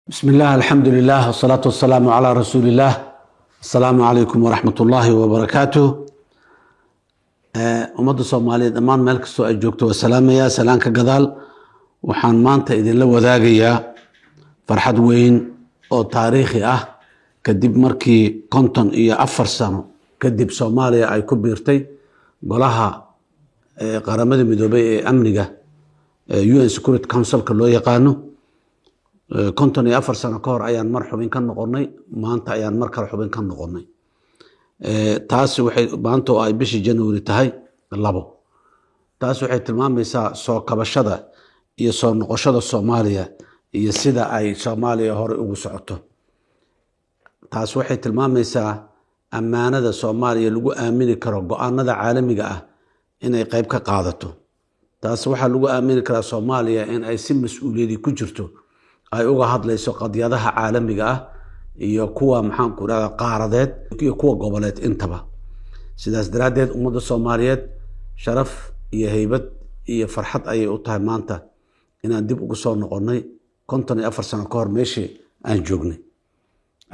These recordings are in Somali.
بسم الله الحمد لله والصلاة والسلام على رسول الله. السلام عليكم ورحمة الله وبركاته. ummadda Soomaaliyeed dhammaan meel kastoo ay joogto waa salaamaya salaanka gadaal waxaan maanta idinla wadaagayaa farxad weyn oo taariikhi ah kadib markii 54 sano kadib Soomaaliya ay ku biirtay golaha qaramada midoobay ee amniga UN Security Council-ka loo yaqaano 54 sano ka hor ayaan mar xubin ka noqonnay maanta ayaan mar kale xubin ka noqonnay taasi waxay maanta oo ay bishii January tahay 2 taasi waxay tilmaamaysaa soo kabashada iyo soo noqoshada Soomaaliya iyo sida ay Soomaaliya hore ugu socoto taasi waxay tilmaamaysaa ammaanada Soomaaliya lagu aamini karo go'aanada caalamiga ah inay qayb ka qaadato taasi waxa lagu aamini karaa Soomaaliya in ay si mas'uuliyadi ku jirto ay uga hadlayso qadiyadaha caalamiga ah iyo kuwa maxaan ku raada qaaradeed iyo kuwa goboleed intaba sidaas daraadeed ummadda Soomaaliyeed sharaf iyo haybad iyo farxad ayay u tahay maanta inaan dib ugu soo noqonnay 54 sano ka hor meeshii aan joognay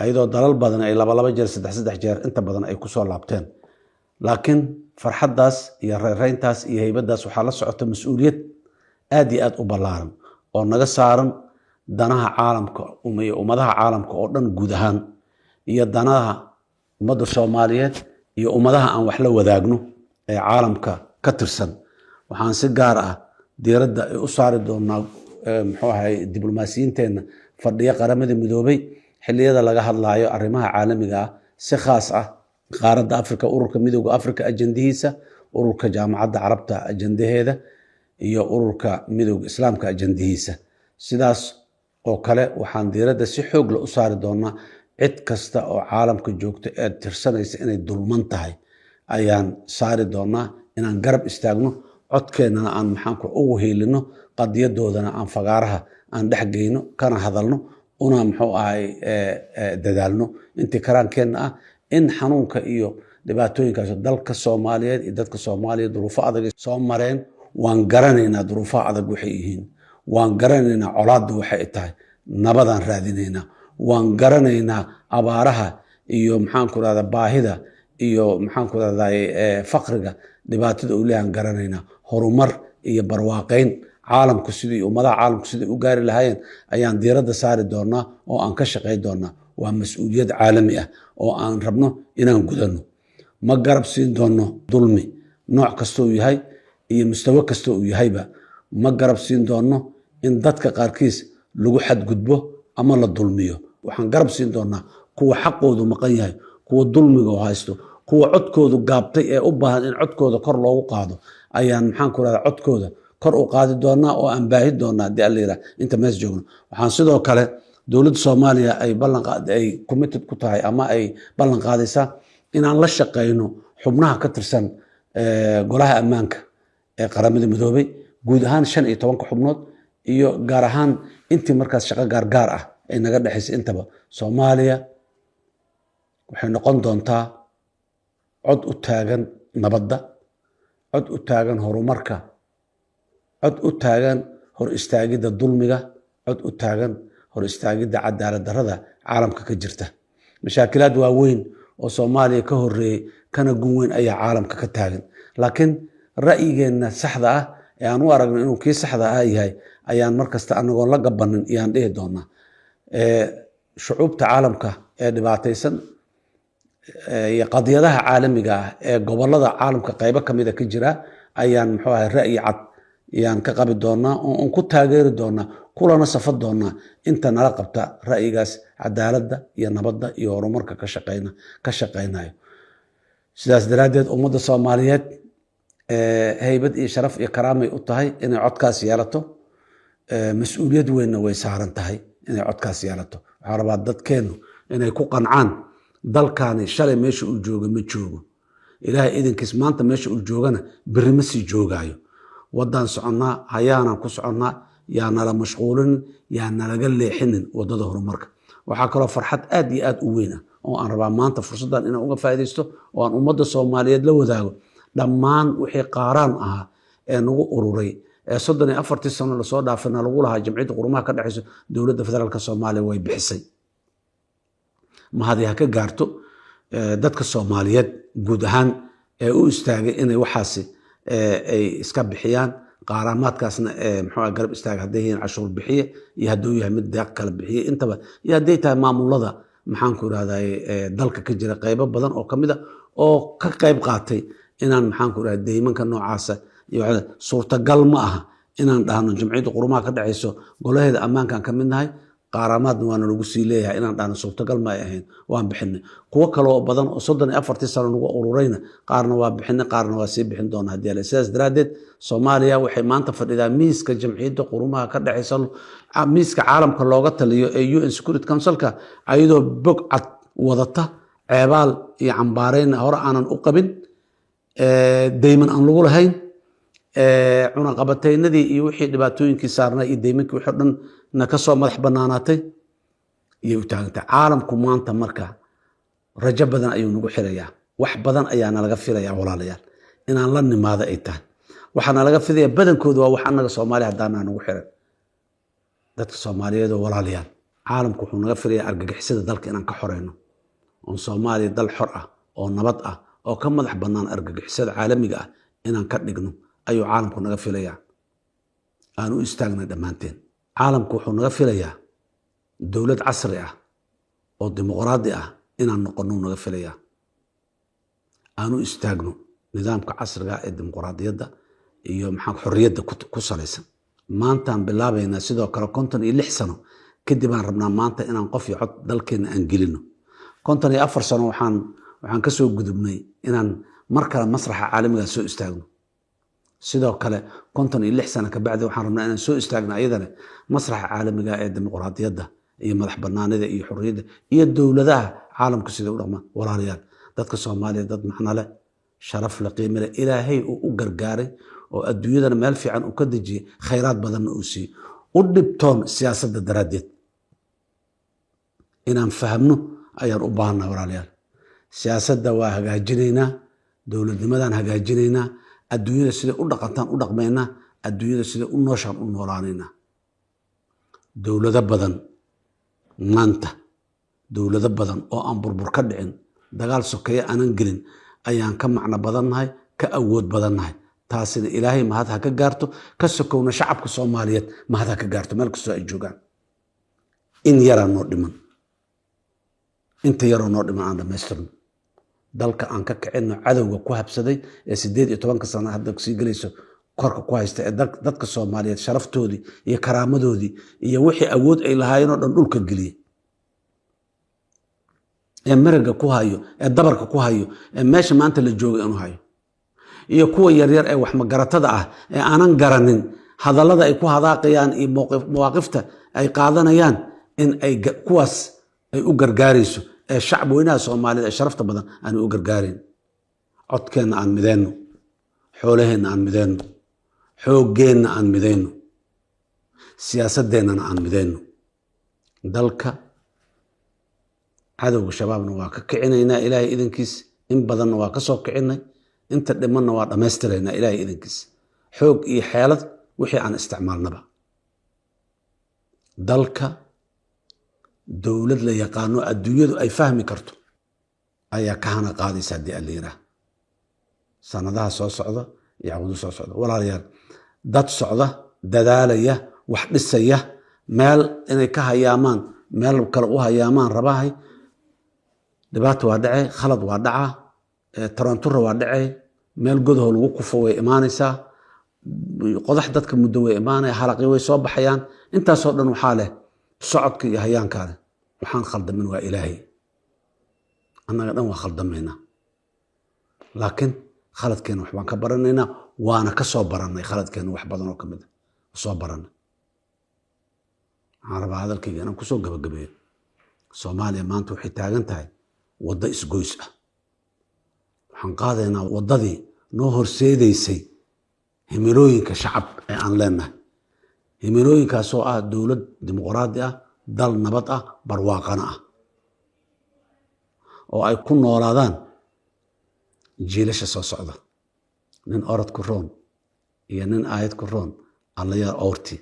ayadoo dalal badan ay laba jeer saddex jeer inta badan ay ku soo laabteen laakiin farxaddaas iyo reereyntaas iyo haybadaas waxaa la socota mas'uuliyad aad iyo aad u ballaaran oo naga saaran danaha caalamka iyo ummadaha caalamka oo dhan guud ahaan iyo danaha ummadda Soomaaliyeed iyo ummadaha aan wax la wadaagno ee caalamka ka tirsan waxaan si gaar ah diiradda u saari doonaa muxuu ahay diblomaasiyiinteena fadhiya qaramada midoobay xilliyada laga hadlaayo arrimaha caalamiga ah si khaas ah qaaradda Afrika ururka midowga Afrika ajandihiisa ururka jaamacadda Carabta ajandaheeda iyo ururka midowga Islaamka ajandihiisa sidaas oo kale waxaan diiradda si xoog leh u saari doonaa cid kasta oo caalamka joogta ee tirsanaysa inay dulman tahay ayaan saari doonaa inaan garab istaagno codkeennana aan maxaanku ugu heelino qadiyadoodana aan fagaaraha aan dhex geyno kana hadalno una muxuu ahay dadaalno intii karaankeenna ah in xanuunka iyo dhibaatooyinkaas dalka Soomaaliyeed iyo dadka Soomaaliyeed duruufo adag soo mareen waan garanaynaa duruufaha adag waxay yihiin waan garanaynaa colaaddu waxay tahay nabadaan raadinaynaa waan garanaynaa abaaraha iyo maxaan ku raada baahida iyo maxaan ku raada faqriga dhibaatada uu leeyahay garanaynaa horumar iyo barwaaqeyn caalamku sidii ummadaha caalamku sidii u gaari lahaayeen ayaan diiradda saari doonaa oo aan ka shaqeyn doonaa waa mas'uuliyad caalami ah oo aan rabno inaan gudano ma garab siin doono dulmi nooc kasta uu yahay iyo mustawa kasta uu yahayba ma garab siin doono in dadka qaarkiis lagu xadgudbo ama la dulmiyo waxaan garab siin doonaa kuwa xaqoodu maqan yahay kuwa dulmiga haysto kuwa codkoodu gaabtay ee u baahan in codkooda kor loogu qaado ayaan maxaan ku raada codkooda kor u qaadi doonaa oo aan baahi doonaa hadii alla yiraahdo inta mees joogno waxaan sidoo kale dowladda Soomaaliya ay committed ku tahay ama ay ballan qaadaysaa inaan la shaqeyno xubnaha ka tirsan golaha ammaanka ee qaramada midoobay guud ahaan 15 xubnood iyo gaar ahaan intii markaas shaqo gaar ah ay naga dhaxaysay intaba Soomaaliya waxay noqon doontaa cod u taagan nabadda cod u taagan horumarka cod u taagan hor istaagida dulmiga cod u taagan hor istaagida cadaalad darrada caalamka ka jirta mashaakilaad waaweyn oo Soomaaliya ka horeeyay kana gun weyn ayaa caalamka ka taagan laakiin ra'yigeena saxda ah ee aan u aragno inuu kii saxda ah yahay ayaan markasta anagoo la gabanin iyaan dhihi doonaa shucuubta caalamka ee dhibaataysan iyo qadiyadaha caalamiga ah ee gobolada caalamka qaybo kamid ah ka jira ayaan muxuu ahay ra'yi cad iyaan ka qabi doonaa oo ku taageeri doonaa kulana safad doonaa inta nala qabta ra'yigaas cadaaladda iyo nabadda iyo horumarka ka shaqeynayo sidaas daraadeed ummadda Soomaaliyeed haybad iyo sharaf iyo karaamay u tahay inay codkaas yeelato mas'uuliyad weyn way saaran tahay inay codkaas yeelato waxa rabaa dadkeenu inay ku qancaan dalkaani shalay meesha uu joogo ma joogo ilaahay idinkiis maanta meesha uu joogana berri ma sii joogaayo wadan soconnaa hayaanan ku soconnaa yaa nala mashquulin yaa nalaga leexinin wadada horumarka waxaa kaloo farxad aad iyo aad u weyn ah oo aan rabaa maanta fursaddan inaan uga faa'iidaysto oo aan ummadda Soomaaliyeed la wadaago dhammaan wixii qaaraan ahaa ee nagu ururay صدن أفرت السنة اللي صار دافنا لقولها جمعية قرمها كده حيث دولة فدرالك الصومالية ويبحثي ما هذه هكا جارتو دتك الصوماليات جودهان استاجي إنه وحاسي إسكاب بحيان قارامات كاسنا محور قرب استاج هديه عشور بحية يهدوه يهمد داق كلب بحية انت يهديتها معمول هذا محانكور هذا دلك كجرا قيبة بدن أو كمدة أو كقيب قاتي إن محانكور هذا دايما كان نوع عاسة يعني صورة قل معها إن دهنا جمعية قرما كده عيسو قوله هذا أمان كان كمنها قارامات وانا نقصي ليها إن دهنا صورة قل ما يهين وان بحنا قوة كلو بدن صدنا أفرت سنة نقول أورورينا قارنا وبحنا قارنا واسيب بحنا دون هدي الأساس درادت صوماليا وحي ما انتفر إذا ميسك جمعية قرما كده عيسو ميسك عالم كاللغة اللي يو إن سكوريت كونسلك أيضا بقعة وضطة عبال يعنبارين هورا أنا أقبل دايما أن نقول هين عنا قبتين ندي يوحي دباتوين كسارنا يديمك وحدن نكسر مدح بناناتي يوتاغت عالم كمان تمركا رجب بدن أيو نقول حريا وح بدن أيانا لغفر يا ولا ليال إن الله ماذا إيتان وحنا لغفر يا بدن كودوا وحنا الصومالي هدانا نقول حريا dadka Soomaaliyeed oo walaaliyaan caalamku wuxuu naga filayaa argagixisada dalka inaan ka xoreyno oo Soomaaliya dal xor ah oo nabad ah oo ka madax bannaan argagixisada caalamiga ah inaan ka dhigno ayuu caalamku naga filayaa aan u istaagna dhamaanteen caalamku wuxuu naga filayaa dawlad casri ah oo dimuqraadi ah inaan noqono naga filayaa aan u istaagno nidaamka casriga ah ee dimuqraadiyadda iyo xorriyadda ku salaysan maantaan bilaabaynaa sidoo kale 56 sano kadib aan rabnaa maanta inaan qof iyo cod dalkeena aan gelino 54 sano waxaan ka soo gudubnay inaan mar kale masraxa caalamiga soo istaagno sidoo kale 56 sano ka bacdi waxaan rabnaa inaan soo istaagno ayadana masraxa caalamiga ee dimuqraadiyadda iyo madax bannaanida iyo xorriyadda iyo dawladaha caalamka sida u dhaqma walaalayaal dadka Soomaaliyeed dad macna leh sharaf la qiimo leh ilaahay u gargaaray oo adduunyada meel fiican u ka dajiyay khayraad badan oo si u dhibtoon siyaasadda daraadeed inaan fahamno ayaan u baahnaa walaalayaal siyaasadda waa hagaajinaynaa dawladnimadan hagaajinaynaa adduunyada sida u dhaqantaan u dhaqmaynaa adduunyada sida u nooshaan u noolaanaynaa dawlado badan maanta dawlado badan oo aan burbur ka dhicin dagaal sokeeye aanan gelin ayaan ka macno badannahay ka awood badannahay taasina ilaahay mahad ha ka gaarto ka sokowna shacabka Soomaaliyeed mahad ha ka gaarto meel kastoo ay joogaan in yara noo dhiman inta yara noo dhiman aan dhamaystirno dalka aan ka kicino cadowga ku habsaday ee 18 sano hadda sii galayso korka ku haysta ee dadka Soomaaliyeed sharaftoodii iyo karaamadoodii iyo wixii awood ay lahaayeen oo dhan dhulka geliyay ee maraga ku hayo ee dabarka ku hayo ee meesha maanta la joogo inuu hayo iyo kuwa yaryar ee wax magaratada ah ee aanan garanin hadallada ay ku hadaaqayaan iyo mowqifta ay qaadanayaan in ay kuwaas ay u gargaarayso ee shacab weynaha Soomaaliyeed ee sharafta badan aan u gargaarin codkeena aan mideyno xoolaheena aan mideyno xooggeena aan mideyno siyaasadeena aan mideyno dalka cadowga shabaabna waa ka kicinaynaa ilaahay idankiis in badanna waa ka soo kicinay inta dhimanna waa dhamaystiraynaa ilaahay idankiis xoog iyo xeelad wixii aan isticmaalnaba dalka dawlad la yaqaano adduunyadu ay fahmi karto ayaa ka hana qaadaysa haddii aan la yidhaah sanadaha soo socda iyo cawdu soo socda walaalayaal dad socda dadaalaya wax dhisaya meel inay ka hayaamaan meel kale u hayaamaan rabahay dhibaato waa dhacay khalad waa dhacaa tarantura waa dhacay meel godaho lagu kufo way imaanaysaa qodax dadka muddo way imaanaya halaqi way soo baxayaan intaasoo dhan waxaa leh socodka iyo hayaankaada waxaan khaldamin waa ilaahay annaga dhan waa khaldamaynaa laakiin khaladkeena wax baan ka baranaynaa waana ka soo barannay khaladkeena wax badan oo ka mid a soo barannay waxaan rabaa hadalkayga inaan kusoo gabagabeeyo Soomaaliya maanta waxay taagan tahay waddo isgoys ah waxaan qaadaynaa waddadii noo horseedaysay himilooyinka shacab ee aan leenahay himilooyinkaasoo ah dawlad dimuqraadi ah dal nabad ah barwaaqana ah oo ay ku noolaadaan jiilasha soo socda nin orod ku roon iyo nin aayad ku roon alla yaa awrti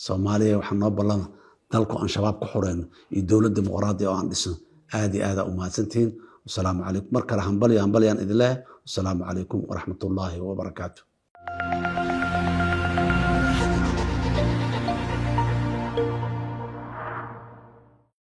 soomaaliya waxaan noo ballana dalku aan shabaab ku xureyno iyo dowlad dimuqraadi oo aan dhisno aad iyo aad u mahadsantihiin wasalaamu calaykum mar kale hambalyaan idin leeyahay wasalaamu calaykum waraxmatullaahi wabarakaatu